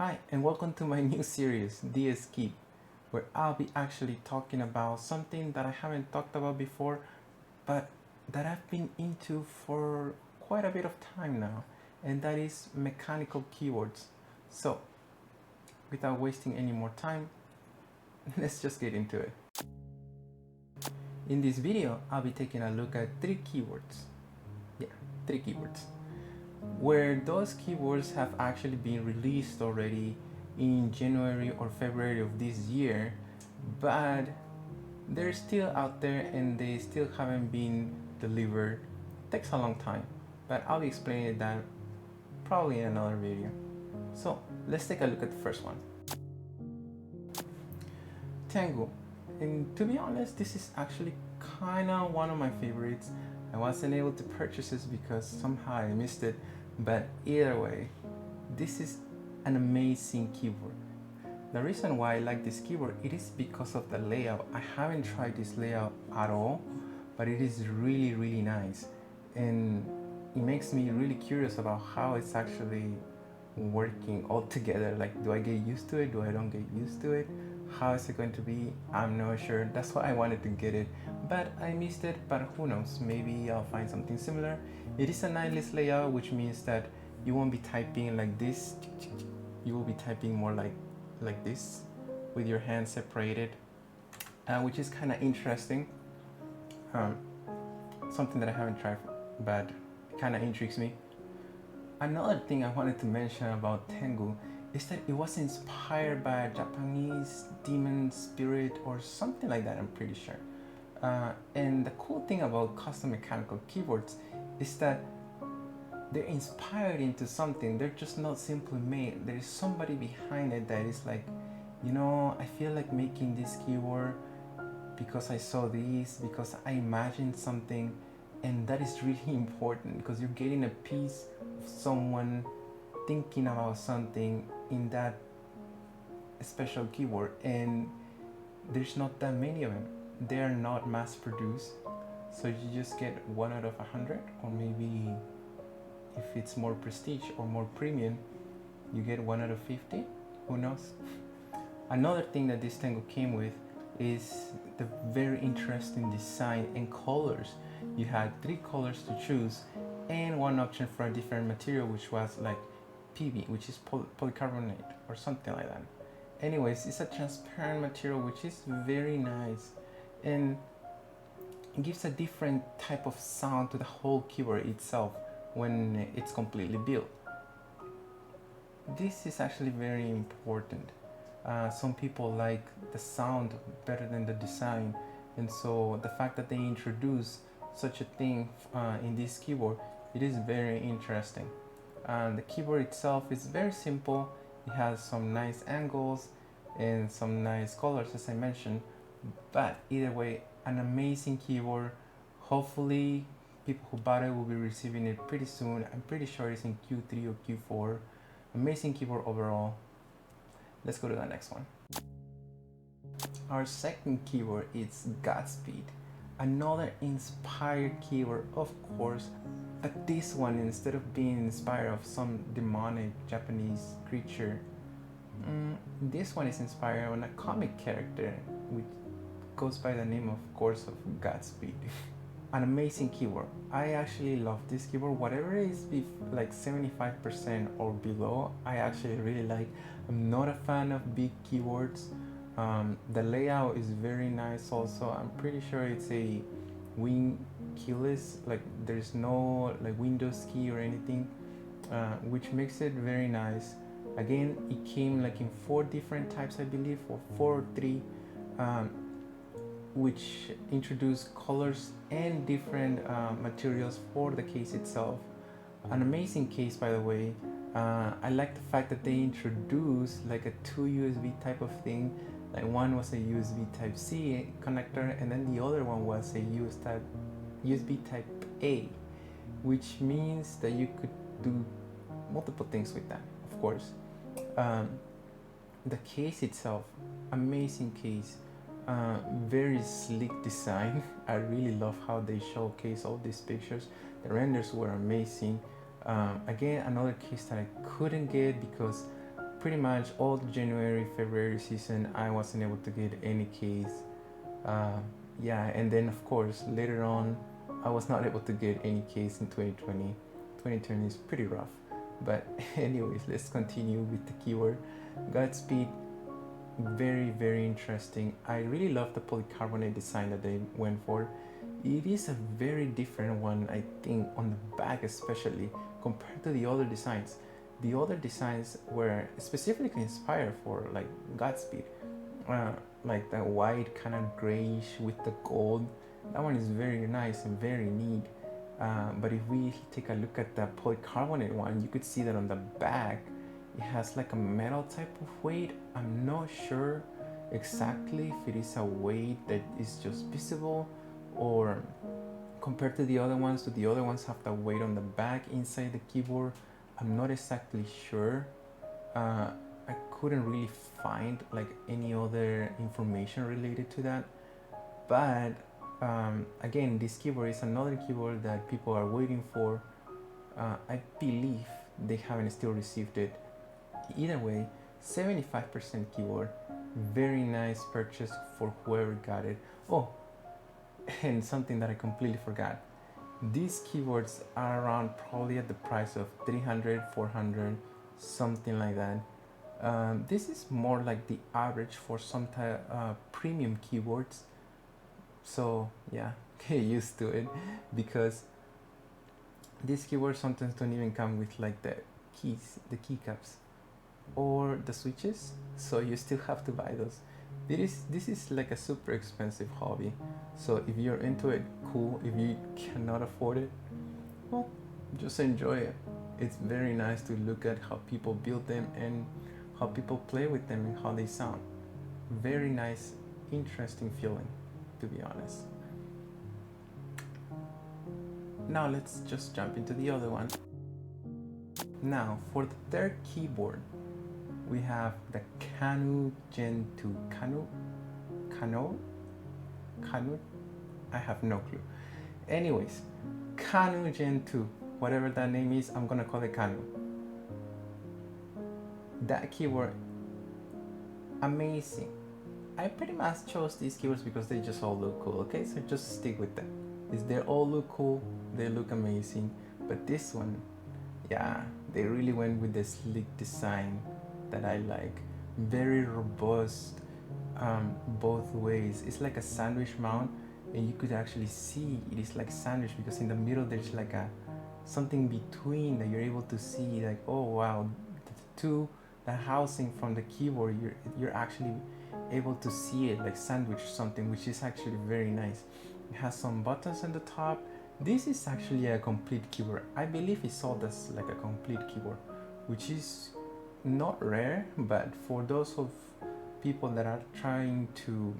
Hi, and welcome to my new series, DS Keep, where I'll be actually talking about something that I haven't talked about before, but that I've been into for quite a bit of time now, and that is mechanical keyboards. So, without wasting any more time, let's just get into it. In this video, I'll be taking a look at three keywords. Yeah, three keywords. Where those keywords have actually been released already in January or February of this year, but they're still out there and they still haven't been delivered. Takes a long time, but I'll be explaining that probably in another video. So let's take a look at the first one. Tango. And to be honest, this is actually kinda one of my favorites. I wasn't able to purchase this because somehow I missed it, but either way, this is an amazing keyboard. The reason why I like this keyboard, it is because of the layout. I haven't tried this layout at all, but it is really nice, and it makes me really curious about how it's actually working all together. Like, do I get used to it? Do I don't get used to it? How is it going to be? I'm not sure. That's why I wanted to get it, but I missed it. But who knows, maybe I'll find something similar. It is a nine-list layout, which means that you won't be typing like this. You will be typing more like this, with your hands separated, which is kind of interesting. Something that I haven't tried, but it kind of intrigues me. Another thing I wanted to mention about Tango is that it was inspired by a Japanese demon spirit or something like that, I'm pretty sure. And the cool thing about custom mechanical keyboards is that they're inspired into something. They're just not simply made. There is somebody behind it that is like, I feel like making this keyboard because I saw these, because I imagined something, and that is really important because you're getting a piece of someone thinking about something in that special keyboard, and there's not that many of them. They are not mass produced, so you just get 1 out of 100, or maybe if it's more prestige or more premium, you get 1 out of 50. Who knows? Another thing that this Tango came with is the very interesting design and colors. You had 3 colors to choose and 1 option for a different material, which was like PB, which is polycarbonate or something like that. Anyways, it's a transparent material, which is very nice, and it gives a different type of sound to the whole keyboard itself when it's completely built. This is actually very important. Some people like the sound better than the design, and so the fact that they introduce such a thing in this keyboard, it is very interesting. The keyboard itself is very simple. It has some nice angles and some nice colors, as I mentioned, but either way, an amazing keyboard. Hopefully people who bought it will be receiving it pretty soon. I'm pretty sure it's in Q3 or Q4. Amazing keyboard overall. Let's go to the next one. Our second keyword is Godspeed. Another inspired keyword, of course, but this one, instead of being inspired of some demonic Japanese creature, this one is inspired on a comic character which goes by the name, of course, of Godspeed. An amazing keyboard. I actually love this keyboard. Whatever is like 75% or below, I actually really like. I'm not a fan of big keyboards. The layout is very nice also. I'm pretty sure it's a wing keyless, like there's no like Windows key or anything, which makes it very nice. Again, it came like in 4 different types, I believe, or 4 or 3, which introduce colors and different materials for the case itself. An amazing case, by the way. I like the fact that they introduced like a 2 USB type of thing. Like, one was a USB type C connector, and then the other one was a USB type A, which means that you could do multiple things with that, of course. The case itself, amazing case. Very sleek design. I really love how they showcase all these pictures. The renders were amazing. Again, another case that I couldn't get because pretty much all the January, February season, I wasn't able to get any case. Uh, yeah, and then of course later on, I was not able to get any case in 2020. 2020 is pretty rough. But anyways, let's continue with the keyword. Godspeed, very very interesting. I really love the polycarbonate design that they went for. It is a very different one, I think, on the back especially compared to the other designs. The other designs were specifically inspired for like Godspeed, uh, like that white kind of grayish with the gold. That one is very nice and very neat. But if we take a look at the polycarbonate one, you could see that on the back it has like a metal type of weight. I'm not sure exactly if it is a weight that is just visible, or compared to the other ones, do the other ones have the weight on the back inside the keyboard? I'm not exactly sure. I couldn't really find like any other information related to that. But again, this keyboard is another keyboard that people are waiting for. I believe they haven't still received it. Either way, 75% keyboard. Very nice purchase for whoever got it. Oh, and something that I completely forgot. These keyboards are around probably at the price of 300, 400, something like that. This is more like the average for some type premium keyboards. So yeah, get used to it, because these keyboards sometimes don't even come with like the keys, the keycaps, or the switches. So you still have to buy those. This is like a super expensive hobby. So if you're into it, cool. If you cannot afford it, well, just enjoy it. It's very nice to look at how people build them and how people play with them and how they sound. Very nice, interesting feeling, to be honest. Now let's just jump into the other one. Now for the third keyboard, we have the Kano Gen 2. Kano? I have no clue. Anyways, Kano Gen 2, whatever that name is, I'm gonna call it Kano. That keyboard, amazing. I pretty much chose these keyboards because they just all look cool, okay? So just stick with them. They all look cool, they look amazing. But this one, yeah, they really went with the slick design that I like. Very robust, both ways. It's like a sandwich mount, and you could actually see it is like sandwich because in the middle there's like a something between that you're able to see. Like, oh wow, the housing from the keyboard, you're actually able to see it like sandwich something, which is actually very nice. It has some buttons on the top. This is actually a complete keyboard. I believe it's sold as like a complete keyboard, which is not rare, but for those of people that are trying to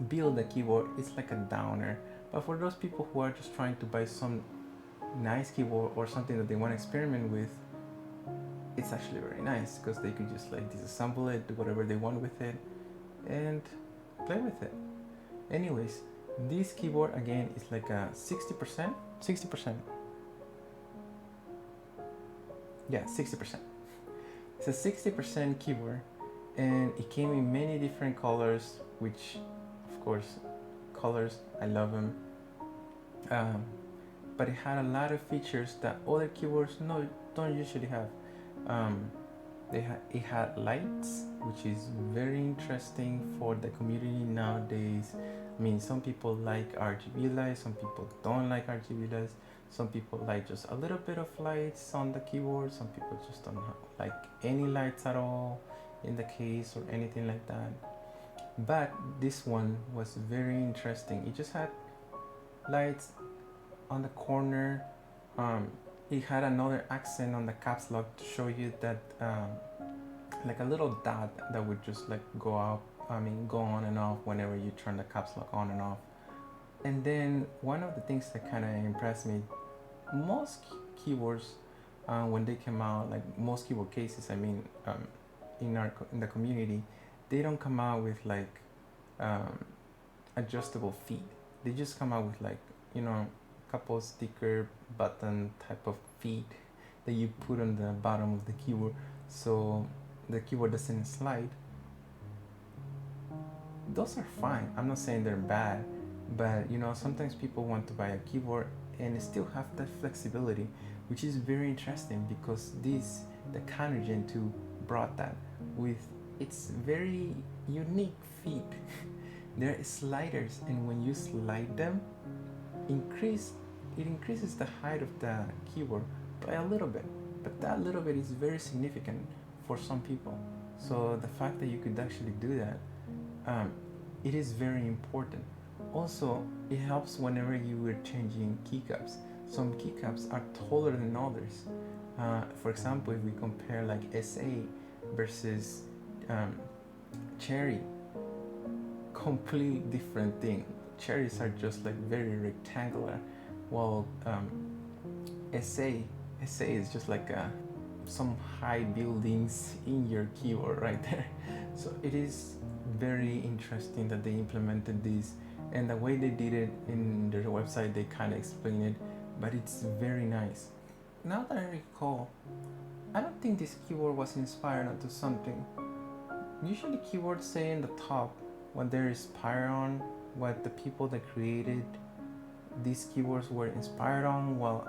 build a keyboard, it's like a downer. But for those people who are just trying to buy some nice keyboard or something that they want to experiment with, it's actually very nice because they could just like disassemble it, do whatever they want with it, and play with it. Anyways, this keyboard again is like a 60%. Yeah, 60%. It's a 60% keyboard, and it came in many different colors, which of course, colors, I love them. But it had a lot of features that other keyboards don't usually have. Um, it had lights, which is very interesting for the community nowadays. I mean, some people like RGB lights, some people don't like RGB lights, some people like just a little bit of lights on the keyboard, some people just don't like any lights at all in the case or anything like that. But this one was very interesting. It just had lights on the corner. It had another accent on the caps lock to show you that like a little dot that would just like go on and off whenever you turn the caps lock on and off. And then one of the things that kind of impressed me, most keyboards when they came out, like most keyboard cases, I mean, in the community, they don't come out with like adjustable feet. They just come out with like, couple sticker button type of feet that you put on the bottom of the keyboard. So the keyboard doesn't slide, those are fine. I'm not saying they're bad, but you know, sometimes people want to buy a keyboard and still have that flexibility, which is very interesting because the Kano Gen 2 brought that with its very unique feet. There are sliders, and when you slide them, it increases the height of the keyboard by a little bit, but that little bit is very significant for some people. So the fact that you could actually do that, it is very important. Also, it helps whenever you are changing keycaps. Some keycaps are taller than others. For example, if we compare like SA versus Cherry, completely different thing. Cherries are just like very rectangular, while SA is just like some high buildings in your keyboard right there. So it is very interesting that they implemented this, and the way they did it in their website, they kind of explain it, but it's very nice. Now that I recall, I don't think this keyboard was inspired onto something. Usually keyboards say in the top what they're inspired on, what the people that created these keyboards were inspired on while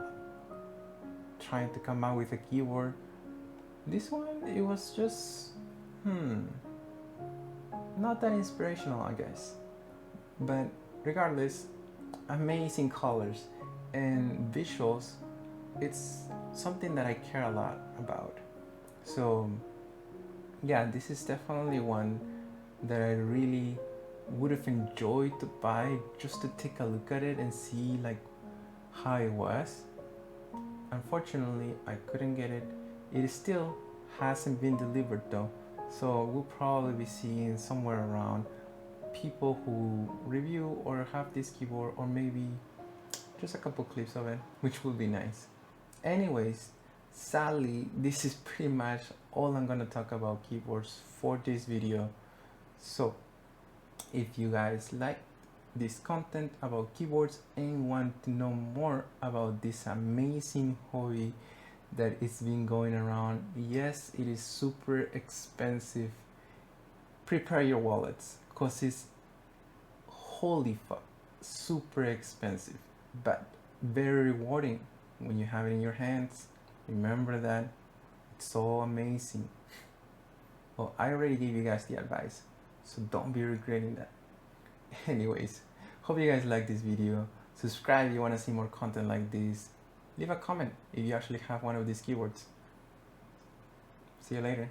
trying to come out with a keyboard. This one, it was just not that inspirational, I guess. But regardless, amazing colors and visuals, it's something that I care a lot about. So yeah, this is definitely one that I really would have enjoyed to buy just to take a look at it and see like how it was. Unfortunately, I couldn't get it. It still hasn't been delivered though, so we'll probably be seeing somewhere around people who review or have this keyboard, or maybe just a couple clips of it, which will be nice. Anyways, sadly, this is pretty much all I'm gonna talk about keyboards for this video. So if you guys like this content about keyboards and want to know more about this amazing hobby that it's been going around, yes, it is super expensive. Prepare your wallets, cause it's holy fuck super expensive, but very rewarding when you have it in your hands. Remember that it's so amazing. Well, I already gave you guys the advice, so don't be regretting that. Anyways, hope you guys like this video. Subscribe if you want to see more content like this. Leave a comment if you actually have one of these keyboards. See you later.